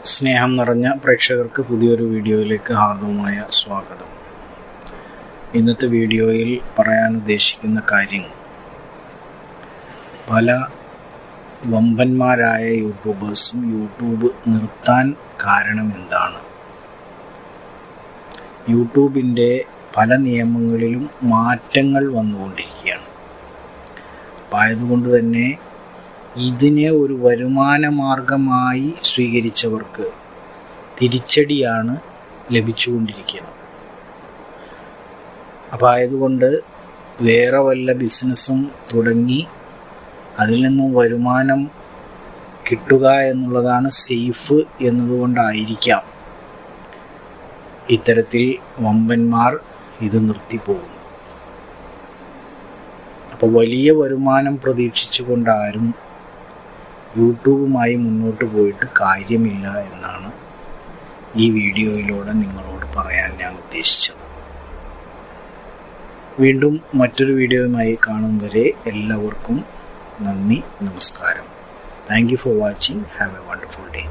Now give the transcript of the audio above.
സ്നേഹം നിറഞ്ഞ പ്രേക്ഷകർക്ക് പുതിയൊരു വീഡിയോയിലേക്ക് ഹാർദവമായ സ്വാഗതം. ഇന്നത്തെ വീഡിയോയിൽ പറയാൻ ഉദ്ദേശിക്കുന്ന കാര്യം, പല വമ്പന്മാരായ യൂട്യൂബേഴ്സും യൂട്യൂബ് നിർത്താൻ കാരണം എന്താണ്? യൂട്യൂബിൻ്റെ പല നിയമങ്ങളിലും മാറ്റങ്ങൾ വന്നുകൊണ്ടിരിക്കുകയാണ്. അപ്പം ആയതുകൊണ്ട് തന്നെ ഇതിനെ ഒരു വരുമാന മാർഗമായി സ്വീകരിച്ചവർക്ക് തിരിച്ചടിയാണ് ലഭിച്ചുകൊണ്ടിരിക്കുന്നത്. അപ്പോൾ ആയതുകൊണ്ട് വേറെ വല്ല ബിസിനസ്സും തുടങ്ങി അതിൽ നിന്നും വരുമാനം കിട്ടുക എന്നുള്ളതാണ് സേഫ് എന്നതുകൊണ്ടായിരിക്കാം ഇത്തരത്തിൽ വമ്പന്മാർ ഇത് നിർത്തിപ്പോകുന്നു. അപ്പോൾ വലിയ വരുമാനം പ്രതീക്ഷിച്ചുകൊണ്ട് ആരും യൂട്യൂബുമായി മുന്നോട്ട് പോയിട്ട് കാര്യമില്ല എന്നാണ് ഈ വീഡിയോയിലൂടെ നിങ്ങളോട് പറയാൻ ഞാൻ ഉദ്ദേശിച്ചത്. വീണ്ടും മറ്റൊരു വീഡിയോയുമായി കാണും വരെ എല്ലാവർക്കും നന്ദി, നമസ്കാരം. Thank you for watching. Have A wonderful day.